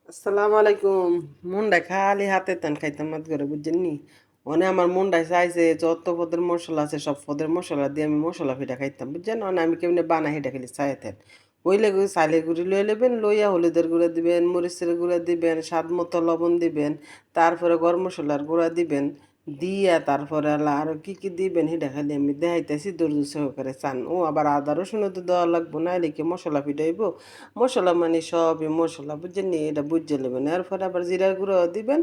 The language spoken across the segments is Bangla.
আসসালামু আলাইকুম। মুন্ডায় খালি হাতে তেন খাইতাম মাত করে বুঝছেন নি। মানে আমার মুন্ডায় চাইছে যত পদের মশলা আছে সব পদের মশলা দিয়ে আমি মশলা পিঠা খাইতাম বুঝছেন। মানে আমি কেমনে বানাই সেটা খালি চাইতেন ওইলে চাইলে গুঁড়ি লই নেবেন, লইয়া হলুদের গুঁড়া দিবেন, মরিচের গুঁড়া দিবেন, স্বাদ মতো লবণ দিবেন, তারপরে গরম মশলার গুঁড়া দিবেন, দিয়া তারপরে আরো কি কি দিবেন সেটা খালি আমি দেখাইতেছি ধৈর্য সহকারে চান। ও আবার আদা রসুনও তো দেওয়া লাগবো, নাইলে কি মশলা পিঠাইব। মশলা মানে সবই মশলা বুঝছেন নি, এটা বুঝে নেবেন। এরপরে আবার জিরার গুঁড়ো দিবেন,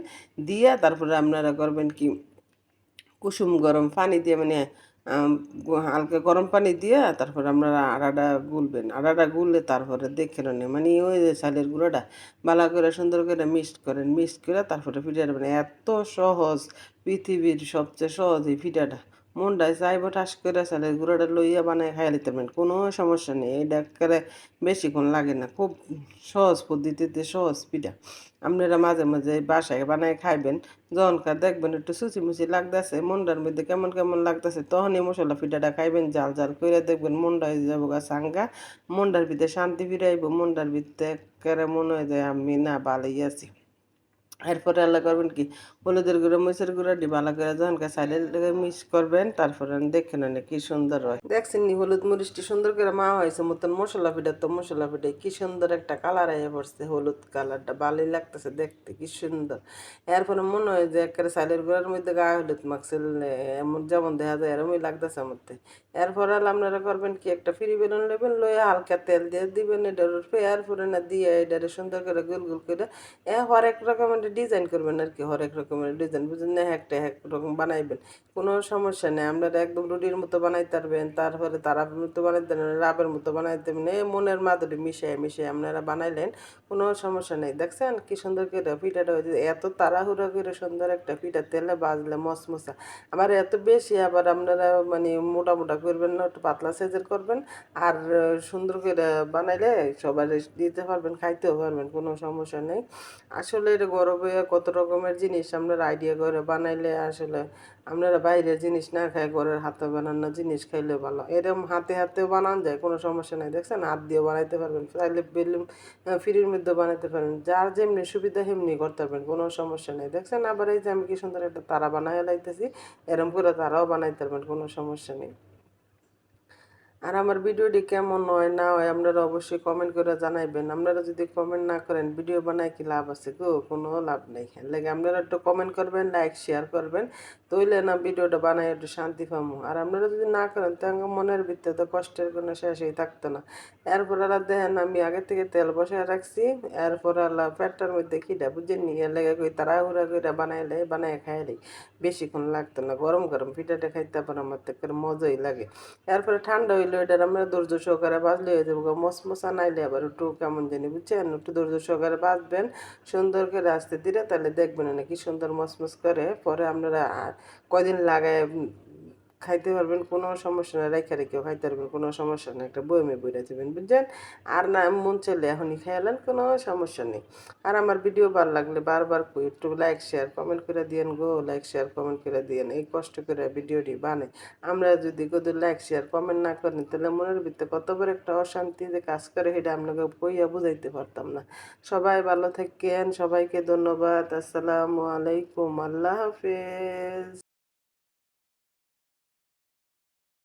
দিয়া তারপরে আপনারা করবেন কি কুসুম গরম পানি দিয়ে মানে হালকা গরম পানি দিয়ে তারপরে আপনারা আড়াটা গুলবেন। আড়াটা গুললে তারপরে দেখে নেন মানে ওই যে চালের গুঁড়োটা ভালো করে সুন্দর করে মিক্সড করেন, মিক্সড করে তারপরে পিঠাটা মানে এত সহজ, পৃথিবীর সবচেয়ে সহজ এই পিঠাটা। মনটায় চাইব ঠাস করে চালের গুঁড়োটা লইয়া বানায় খাইয়া নিতে পারেন, কোনো সমস্যা নেই। এটা করে বেশিক্ষণ লাগে না, খুব সহজ পদ্ধতিতে সহজ পিঠা। আপনারা মাঝে মাঝে বাসায় বানায় খাইবেন। যখনকার দেখবেন একটু সুচিমুচি লাগতেছে, মনটার মধ্যে কেমন কেমন লাগতেছে, তখনই মশলা পিঠাটা খাইবেন। জাল জাল করে দেখবেন মনটা হয়ে যাবো গা চাঙ্গা, মনটার ভিতরে শান্তি ফিরাইব, মনটার ভিতরে একেবারে মনে হয় যে আমি না ভালোই আছি। এরপরে আল্লাহ করবেন কি হলুদের গুঁড়ো মরিচের গুঁড়ো দিয়ে ভালো করে যখন সাইডে মিক্স করবেন, তারপরে দেখে নেন কি সুন্দর হয়। দেখছেন নি হলুদ মরিচটি সুন্দর করে মা হয়েছে মতন মশলা পিঠা, তো মশলা পিঠাই কি সুন্দর একটা কালার আইয়া পড়ছে, হলুদ কালারটা ভালোই লাগতেছে দেখতে কি সুন্দর। এরপরে মনে হয় যে একেবারে সাইডের গুঁড়ার মধ্যে গায়ে হলুদ মাখছিল, এমন যেমন দেখা যায় এরমই লাগতেছে মধ্যে। এরপর আপনারা করবেন কি একটা ফ্রি বেলুন নেবেন, লয়ে হালকা তেল দিয়ে দিবেন এটার উপরে, এরপরে না দিয়ে এটারে সুন্দর করে গোল গোল করে হরেক রকমের ডিজাইন করবেন আর কি, হরেক রকমের ডিজাইন বুঝেন না, একটা এক রকম বানাইবেন, কোনো সমস্যা নেই। আপনারা একদম রুটির মতো বানাইতে পারবেন, তারপরে তারার মতো বানাইতে পারবেন, রাবের মতো বানাইতে পারবেন, এই মনের মাধুরী মিশিয়ে মিশিয়ে আপনারা বানাইলেন, কোনো সমস্যা নেই। দেখছেন কি সুন্দর করে পিঠাটা হয়েছে, এত তাড়াহুড়া করে সুন্দর একটা পিঠা তেলে বাজলে মশমশা। আবার এত বেশি আবার আপনারা মানে মোটা মোটা করবেন না, একটু পাতলা সাইজের করবেন। আর সুন্দর করে বানাইলে সবাই দিতে পারবেন, খাইতেও পারবেন, কোনো সমস্যা নেই। আসলে এটা গরমে কত রকমের জিনিস আপনারা আইডিয়া করে বানাইলে আসলে আপনারা বাইরের জিনিস না খাই ঘরের হাতে বানানো জিনিস খাইলে ভালো। এরকম হাতে হাতেও বানানো যায়, কোনো সমস্যা নেই। দেখছেন হাত দিয়েও বানাইতে পারবেন, চাইলে বেলুন ফ্রির মধ্যে বানাইতে পারবেন, যার যেমনি সুবিধা সেমনি করতে পারবেন, কোনো সমস্যা নেই। দেখছেন আবার এই যে আমি কি সুন্দর একটা তারা বানাই লাইতেছি, এরকম করে তারাও বানাইতে পারবেন, কোনো সমস্যা নেই। আর আমার ভিডিওটি কেমন হয় না হয় আপনারা অবশ্যই কমেন্ট করে জানাইবেন। আপনারা যদি কমেন্ট না করেন ভিডিও বানায় কি লাভ আছে গো, কোনো লাভ নেই। লাগে আপনারা একটু কমেন্ট করবেন, লাইক শেয়ার করবেন, তইলে না ভিডিওটা বানায় একটু শান্তি পাবো। আর আপনারা যদি না করেন তো আমার মনের ভিতরে তো কষ্টের কোনো শেষই থাকতো না। এরপর আল্লাহ দেখেন আমি আগে থেকে তেল বসায় রাখছি, এরপর আল্লাহ পেটটার মধ্যে খিদা বুঝে নিয়ে লেগে কই তাড়াহুড়া করে বানাইলে বানায় খাইলে বেশিক্ষণ লাগতো না। গরম গরম পিঠাটা খাইতে পারে আমার তো মজাই লাগে। এরপরে ঠান্ডা হইলে এটার আমরা ধৈর্য সহকারে বাজলে হয়ে যাবো, মশমশা নাইলে আবার একটু কেমন জানি বুঝছেন, একটু ধৈর্য সহকারে বাজবেন সুন্দর করে আস্তে ধীরে, তাহলে দেখবেন না কি সুন্দর মসমস করে। পরে আপনারা কয়দিন লাগায় খাইতে পারবেন, কোনো সমস্যা নেই। রেখে রেখেও খাইতে পারবেন, কোনো সমস্যা নেই। একটা বয়মে বইরা দেবেন বুঝছেন। আর না মন চলে এখনই খেয়ালেন, কোনো সমস্যা নেই। আর আমার ভিডিও ভালো লাগলে বারবার কই একটু লাইক শেয়ার কমেন্ট করে দিয়েন গো, লাইক শেয়ার কমেন্ট করে দিয়েন। এই কষ্ট করে ভিডিওটি বানাই, আমরা যদি কত লাইক শেয়ার কমেন্ট না করেন তাহলে মনের ভিতরে কত বড় একটা অশান্তি যে কাজ করে সেটা আপনাকে কইয়া বুঝাইতে পারতাম না। সবাই ভালো থাকেন, সবাইকে ধন্যবাদ। আসসালামু আলাইকুম, আল্লাহ হাফেজ।